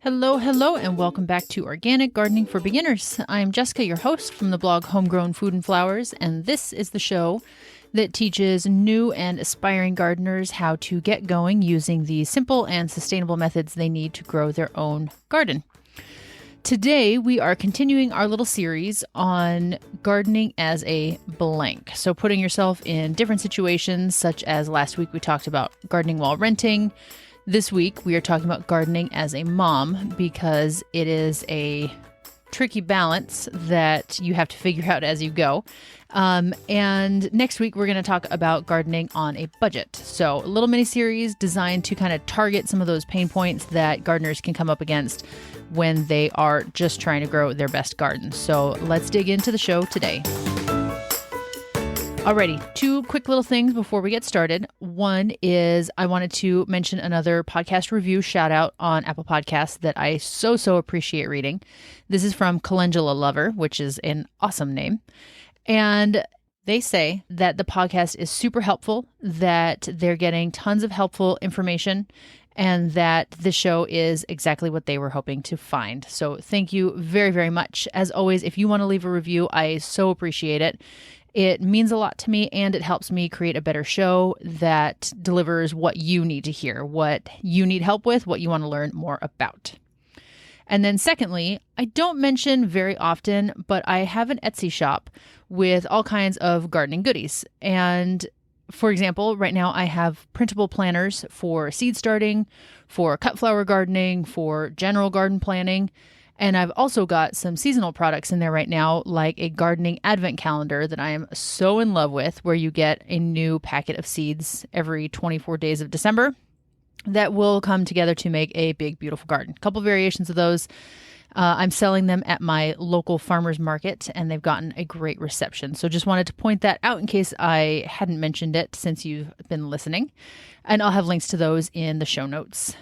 Hello, hello, and welcome back to Organic Gardening for Beginners. I'm Jessica, your host from the blog Homegrown Food and Flowers, and this is the show that teaches new and aspiring gardeners how to get going using the simple and sustainable methods they need to grow their own garden. Today, we are continuing our little series on gardening as a blank. So putting yourself in different situations, such as last week we talked about gardening while renting. This week, we are talking about gardening as a mom because it is a tricky balance that you have to figure out as you go. And next week, we're going to talk about gardening on a budget. So a little mini series designed to kind of target some of those pain points that gardeners can come up against when they are just trying to grow their best garden. So let's dig into the show today. Alrighty, two quick little things before we get started. One is I wanted to mention another podcast review shout out on Apple Podcasts that I so appreciate reading. This is from Calendula Lover, which is an awesome name. And they say that the podcast is super helpful, that they're getting tons of helpful information, and that the show is exactly what they were hoping to find. So thank you very, very much. As always, if you want to leave a review, I so appreciate it. It means a lot to me, and it helps me create a better show that delivers what you need to hear, what you need help with, what you want to learn more about. And then secondly, I don't mention very often, but I have an Etsy shop with all kinds of gardening goodies. And for example, right now I have printable planners for seed starting, for cut flower gardening, for general garden planning. And I've also got some seasonal products in there right now, like a gardening advent calendar that I am so in love with, where you get a new packet of seeds every 24 days of December that will come together to make a big, beautiful garden. A couple variations of those. I'm selling them at my local farmer's market, and they've gotten a great reception. So just wanted to point that out in case I hadn't mentioned it since you've been listening. And I'll have links to those in the show notes.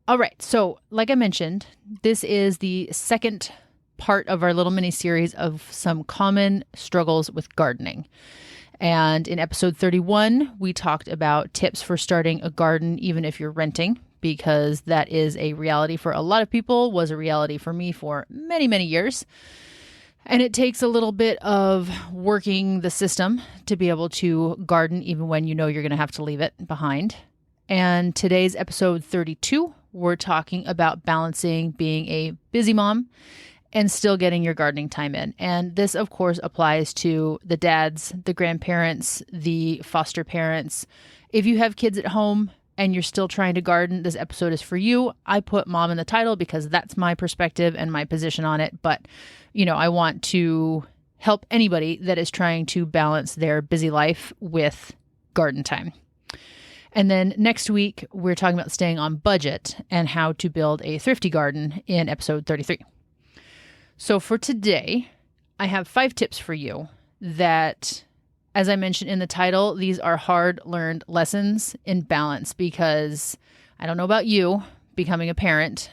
All right, so like I mentioned, this is the second part of our little mini series of some common struggles with gardening. And in episode 31, we talked about tips for starting a garden even if you're renting, because that is a reality for a lot of people, was a reality for me for many, many years. And it takes a little bit of working the system to be able to garden even when you know you're going to have to leave it behind. And today's episode 32, we're talking about balancing being a busy mom and still getting your gardening time in. And this, of course, applies to the dads, the grandparents, the foster parents. If you have kids at home and you're still trying to garden, this episode is for you. I put mom in the title because that's my perspective and my position on it. But, I want to help anybody that is trying to balance their busy life with garden time. And then next week, we're talking about staying on budget and how to build a thrifty garden in episode 33. So for today, I have 5 tips for you that, as I mentioned in the title, these are hard-learned lessons in balance because I don't know about you becoming a parent,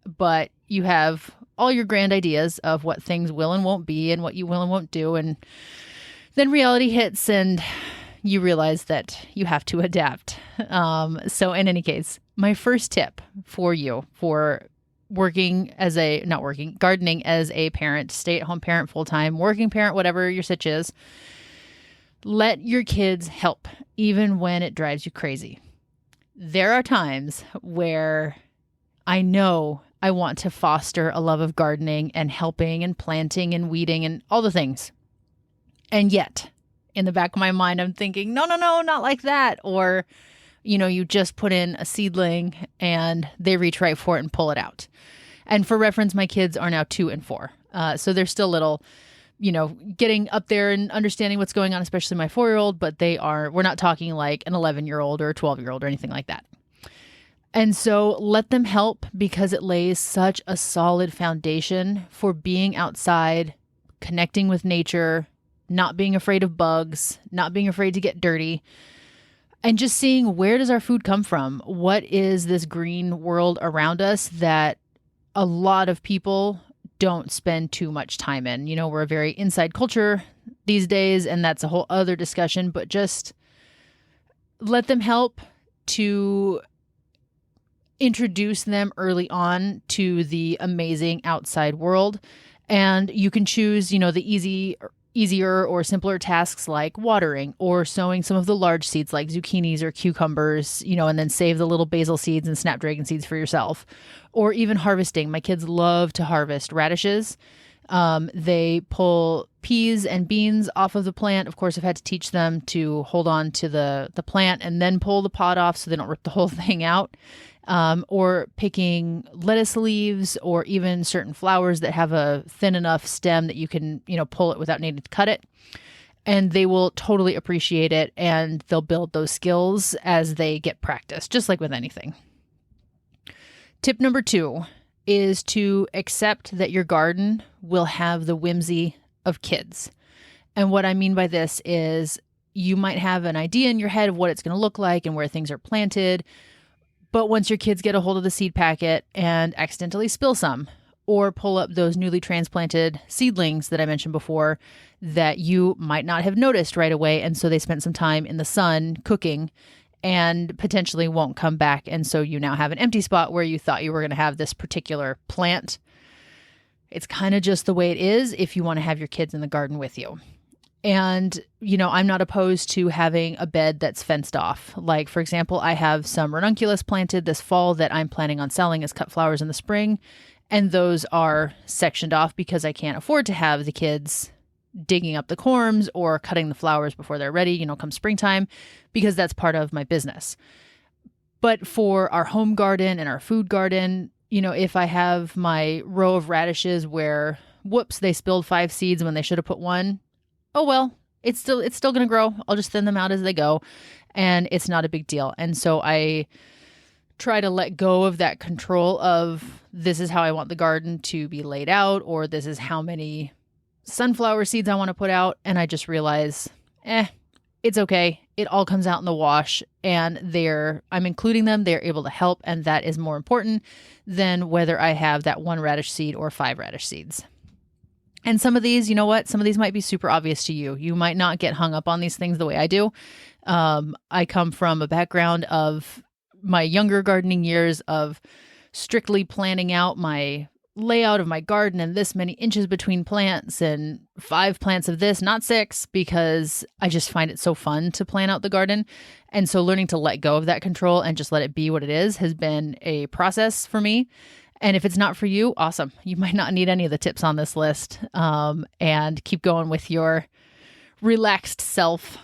but you have all your grand ideas of what things will and won't be and what you will and won't do. And then reality hits and you realize that you have to adapt. So in any case, my first tip for you for gardening as a parent, stay-at-home parent, full-time, working parent, whatever your sitch is, let your kids help, even when it drives you crazy. There are times where I know I want to foster a love of gardening and helping and planting and weeding and all the things. And yet, in the back of my mind, I'm thinking, no, not like that. Or, you just put in a seedling and they reach right for it and pull it out. And for reference, my kids are now 2 and 4. So they're still little, getting up there and understanding what's going on, especially my 4-year-old, but we're not talking like an 11-year-old or a 12-year-old or anything like that. And so let them help because it lays such a solid foundation for being outside, connecting with nature, not being afraid of bugs, not being afraid to get dirty, and just seeing where does our food come from? What is this green world around us that a lot of people don't spend too much time in? We're a very inside culture these days, and that's a whole other discussion, but just let them help to introduce them early on to the amazing outside world. And you can choose, the easier or simpler tasks like watering or sowing some of the large seeds like zucchinis or cucumbers, and then save the little basil seeds and snapdragon seeds for yourself. Or even harvesting. My kids love to harvest radishes. They pull peas and beans off of the plant. Of course, I've had to teach them to hold on to the plant and then pull the pod off so they don't rip the whole thing out. Or picking lettuce leaves or even certain flowers that have a thin enough stem that you can, pull it without needing to cut it. And they will totally appreciate it, and they'll build those skills as they get practice, just like with anything. Tip number 2 is to accept that your garden will have the whimsy of kids. And what I mean by this is you might have an idea in your head of what it's going to look like and where things are planted. But once your kids get a hold of the seed packet and accidentally spill some, or pull up those newly transplanted seedlings that I mentioned before that you might not have noticed right away, and so they spent some time in the sun cooking and potentially won't come back, and so you now have an empty spot where you thought you were going to have this particular plant. It's kind of just the way it is if you want to have your kids in the garden with you. And, I'm not opposed to having a bed that's fenced off. Like, for example, I have some ranunculus planted this fall that I'm planning on selling as cut flowers in the spring. And those are sectioned off because I can't afford to have the kids digging up the corms or cutting the flowers before they're ready, come springtime, because that's part of my business. But for our home garden and our food garden, if I have my row of radishes where, whoops, they spilled 5 seeds when they should have put 1, oh well, it's still going to grow. I'll just thin them out as they go, and it's not a big deal. And so I try to let go of that control of this is how I want the garden to be laid out, or this is how many sunflower seeds I want to put out. And I just realize, it's okay. It all comes out in the wash, and I'm including them. They're able to help. And that is more important than whether I have that 1 radish seed or 5 radish seeds. And some of these, some of these might be super obvious to you. You might not get hung up on these things the way I do. I come from a background of my younger gardening years of strictly planning out my layout of my garden and this many inches between plants and 5 plants of this, not 6, because I just find it so fun to plan out the garden. And so learning to let go of that control and just let it be what it is has been a process for me. And if it's not for you, awesome. You might not need any of the tips on this list, and keep going with your relaxed self.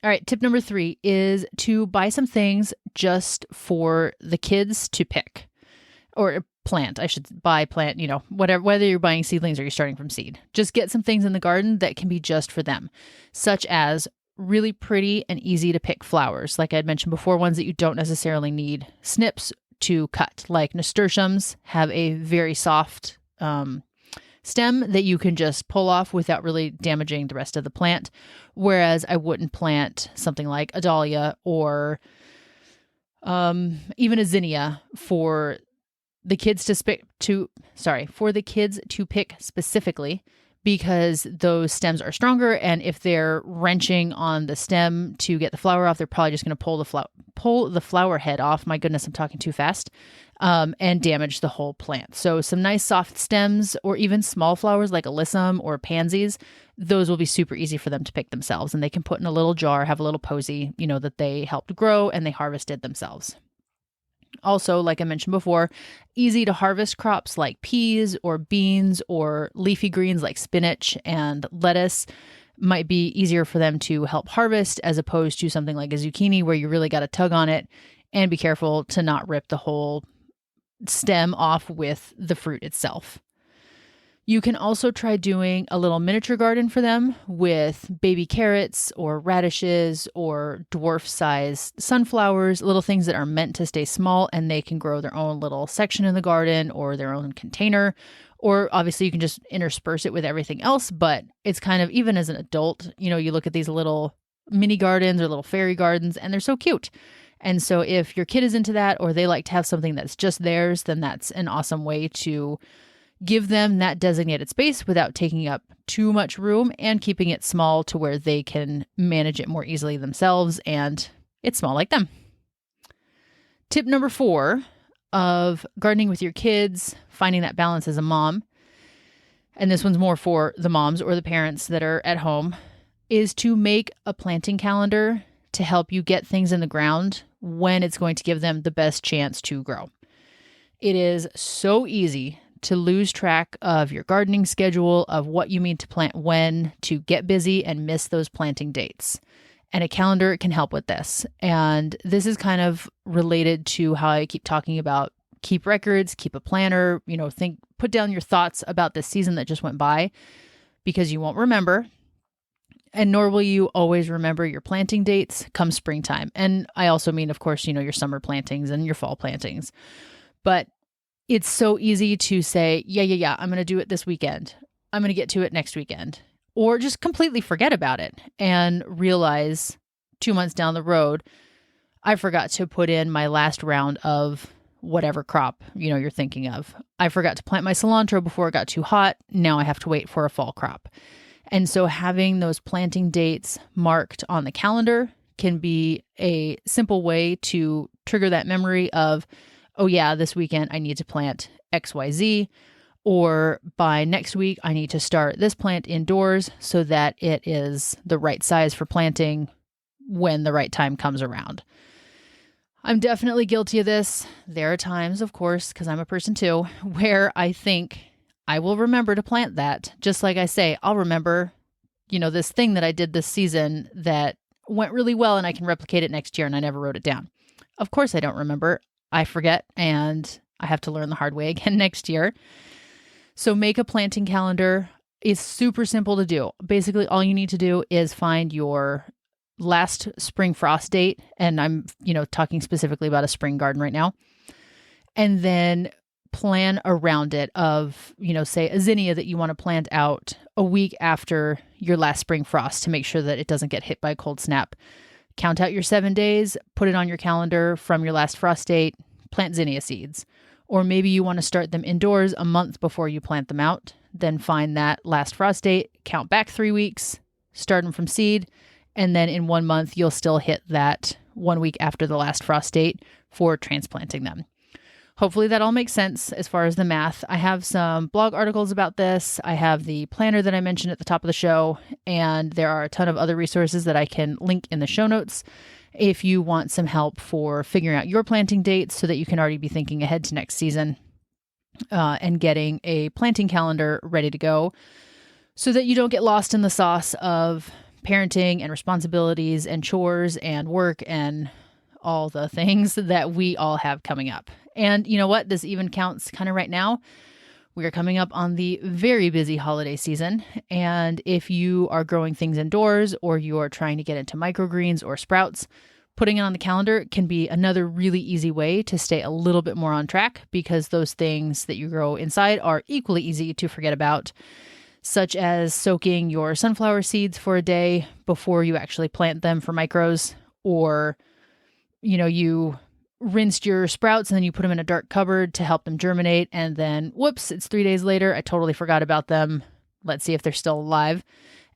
All right, tip number 3 is to buy some things just for the kids to pick or plant. I should buy plant, whether you're buying seedlings or you're starting from seed. Just get some things in the garden that can be just for them, such as really pretty and easy to pick flowers. Like I had mentioned before, ones that you don't necessarily need snips to cut, like nasturtiums have a very soft stem that you can just pull off without really damaging the rest of the plant. Whereas I wouldn't plant something like a dahlia or even a zinnia for the kids to pick specifically, because those stems are stronger, and if they're wrenching on the stem to get the flower off, they're probably just going to pull the flower head off. My goodness, I'm talking too fast. And damage the whole plant. So some nice soft stems, or even small flowers like alyssum or pansies, those will be super easy for them to pick themselves, and they can put in a little jar, have a little posy, that they helped grow and they harvested themselves. Also, like I mentioned before, easy to harvest crops like peas or beans or leafy greens like spinach and lettuce might be easier for them to help harvest, as opposed to something like a zucchini where you really got to tug on it and be careful to not rip the whole stem off with the fruit itself. You can also try doing a little miniature garden for them with baby carrots or radishes or dwarf-sized sunflowers, little things that are meant to stay small, and they can grow their own little section in the garden or their own container. Or obviously you can just intersperse it with everything else, but it's kind of, even as an adult, you look at these little mini gardens or little fairy gardens, and they're so cute. And so if your kid is into that, or they like to have something that's just theirs, then that's an awesome way to give them that designated space without taking up too much room and keeping it small to where they can manage it more easily themselves and it's small like them. Tip number 4, of gardening with your kids, finding that balance as a mom, and this one's more for the moms or the parents that are at home, is to make a planting calendar to help you get things in the ground when it's going to give them the best chance to grow. It is so easy to lose track of your gardening schedule, of what you mean to plant when, to get busy and miss those planting dates. And a calendar can help with this. And this is kind of related to how I keep talking about keep records, keep a planner, put down your thoughts about this season that just went by, because you won't remember. And nor will you always remember your planting dates come springtime. And I also mean, of course, your summer plantings and your fall plantings. But it's so easy to say, yeah, I'm going to do it this weekend. I'm going to get to it next weekend. Or just completely forget about it and realize 2 months down the road, I forgot to put in my last round of whatever crop, you're thinking of. I forgot to plant my cilantro before it got too hot. Now I have to wait for a fall crop. And so having those planting dates marked on the calendar can be a simple way to trigger that memory of, oh yeah, this weekend I need to plant XYZ, or by next week I need to start this plant indoors so that it is the right size for planting when the right time comes around. I'm definitely guilty of this. There are times, of course, because I'm a person too, where I think I will remember to plant that. Just like I say, I'll remember, this thing that I did this season that went really well and I can replicate it next year, and I never wrote it down. Of course I don't remember. I forget, and I have to learn the hard way again next year. So make a planting calendar. It's super simple to do. Basically, all you need to do is find your last spring frost date. And I'm, talking specifically about a spring garden right now. And then plan around it of, say a zinnia that you want to plant out a week after your last spring frost to make sure that it doesn't get hit by a cold snap. Count out your 7 days, put it on your calendar from your last frost date, plant zinnia seeds. Or maybe you want to start them indoors a month before you plant them out. Then find that last frost date, count back 3 weeks, start them from seed, and then in 1 month, you'll still hit that 1 week after the last frost date for transplanting them. Hopefully that all makes sense as far as the math. I have some blog articles about this. I have the planner that I mentioned at the top of the show, and there are a ton of other resources that I can link in the show notes if you want some help for figuring out your planting dates so that you can already be thinking ahead to next season and getting a planting calendar ready to go so that you don't get lost in the sauce of parenting and responsibilities and chores and work and all the things that we all have coming up. And you know what? This even counts kind of right now. We are coming up on the very busy holiday season. And if you are growing things indoors or you are trying to get into microgreens or sprouts, putting it on the calendar can be another really easy way to stay a little bit more on track, because those things that you grow inside are equally easy to forget about, such as soaking your sunflower seeds for a day before you actually plant them for micros, or you rinsed your sprouts and then you put them in a dark cupboard to help them germinate. And then, whoops, it's 3 days later. I totally forgot about them. Let's see if they're still alive.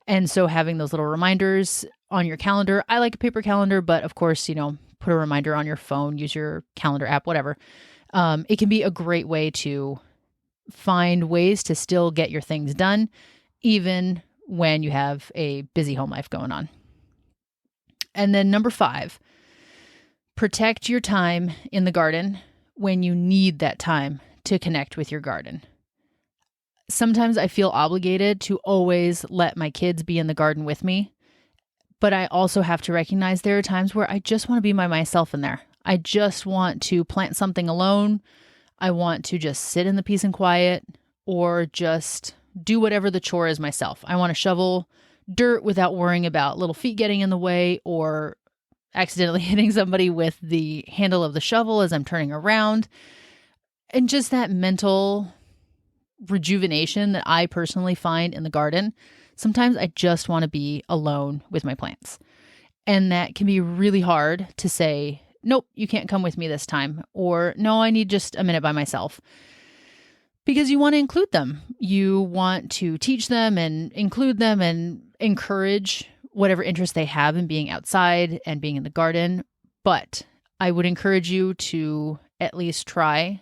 And so having those little reminders on your calendar, I like a paper calendar, but of course, put a reminder on your phone, use your calendar app, whatever. It can be a great way to find ways to still get your things done, even when you have a busy home life going on. And then number 5, protect your time in the garden when you need that time to connect with your garden. Sometimes I feel obligated to always let my kids be in the garden with me, but I also have to recognize there are times where I just want to be by myself in there. I just want to plant something alone. I want to just sit in the peace and quiet, or just do whatever the chore is myself. I want to shovel dirt without worrying about little feet getting in the way or accidentally hitting somebody with the handle of the shovel as I'm turning around. And just that mental rejuvenation that I personally find in the garden. Sometimes I just want to be alone with my plants. And that can be really hard to say, nope, you can't come with me this time. Or no, I need just a minute by myself. Because you want to include them. You want to teach them and include them and encourage whatever interest they have in being outside and being in the garden. But I would encourage you to at least try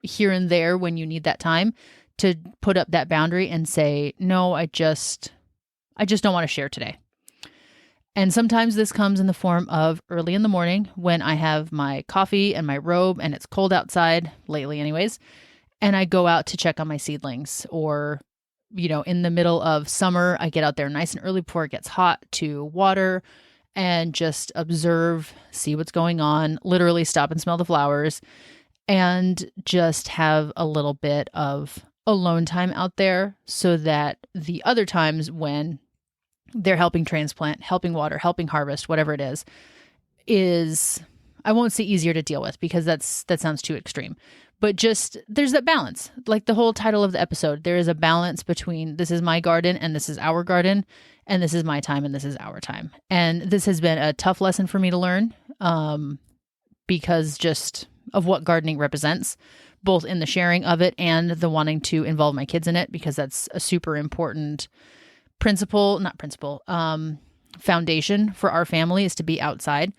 here and there when you need that time to put up that boundary and say, no, I just don't want to share today. And sometimes this comes in the form of early in the morning when I have my coffee and my robe and it's cold outside, lately anyways, and I go out to check on my seedlings. Or, in the middle of summer, I get out there nice and early before it gets hot to water and just observe, see what's going on, literally stop and smell the flowers, and just have a little bit of alone time out there so that the other times when they're helping transplant, helping water, helping harvest, whatever it is, I won't say easier to deal with because that sounds too extreme. But just there's that balance. Like the whole title of the episode, there is a balance between this is my garden and this is our garden, and this is my time and this is our time. And this has been a tough lesson for me to learn because just of what gardening represents, both in the sharing of it and the wanting to involve my kids in it, because that's a super important foundation for our family is to be outside.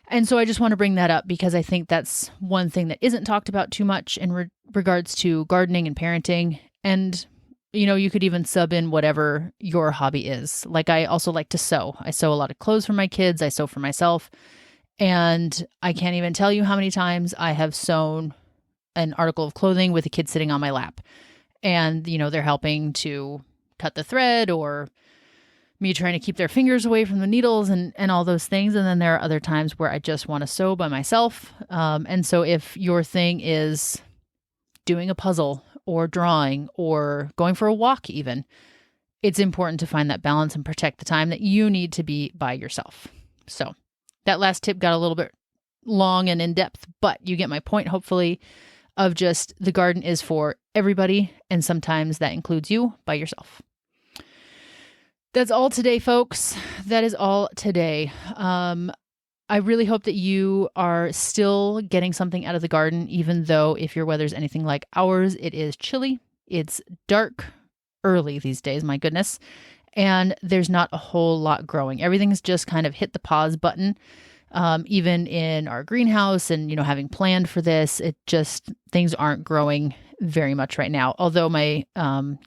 And so I just want to bring that up because I think that's one thing that isn't talked about too much in regards to gardening and parenting. And, you could even sub in whatever your hobby is. Like I also like to sew. I sew a lot of clothes for my kids. I sew for myself. And I can't even tell you how many times I have sewn an article of clothing with a kid sitting on my lap. And, they're helping to cut the thread or me trying to keep their fingers away from the needles and all those things. And then there are other times where I just want to sew by myself. And so if your thing is doing a puzzle or drawing or going for a walk even, it's important to find that balance and protect the time that you need to be by yourself. So that last tip got a little bit long and in depth, but you get my point, hopefully, of just the garden is for everybody. And sometimes that includes you by yourself. That's all today, folks. That is all today. I really hope that you are still getting something out of the garden, even though if your weather's anything like ours, it is chilly. It's dark early these days, my goodness. And there's not a whole lot growing. Everything's just kind of hit the pause button. Even in our greenhouse and, having planned for this, things aren't growing very much right now. Although my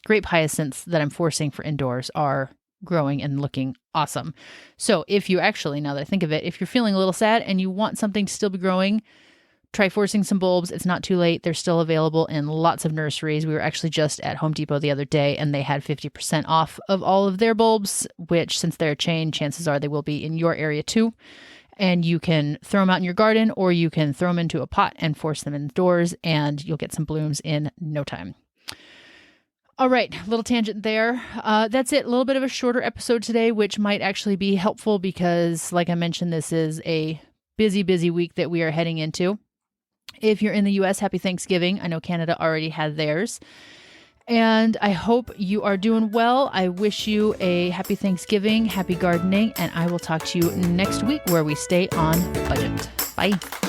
grape hyacinths that I'm forcing for indoors are growing and looking awesome. So if you actually, now that I think of it, if you're feeling a little sad and you want something to still be growing, try forcing some bulbs. It's not too late. They're still available in lots of nurseries. We were actually just at Home Depot the other day and they had 50% off of all of their bulbs, which since they're a chain, chances are they will be in your area too. And you can throw them out in your garden or you can throw them into a pot and force them indoors and you'll get some blooms in no time. All right, little tangent there. That's it. A little bit of a shorter episode today, which might actually be helpful because, like I mentioned, this is a busy, busy week that we are heading into. If you're in the U.S., happy Thanksgiving. I know Canada already had theirs. And I hope you are doing well. I wish you a happy Thanksgiving, happy gardening, and I will talk to you next week where we stay on budget. Bye.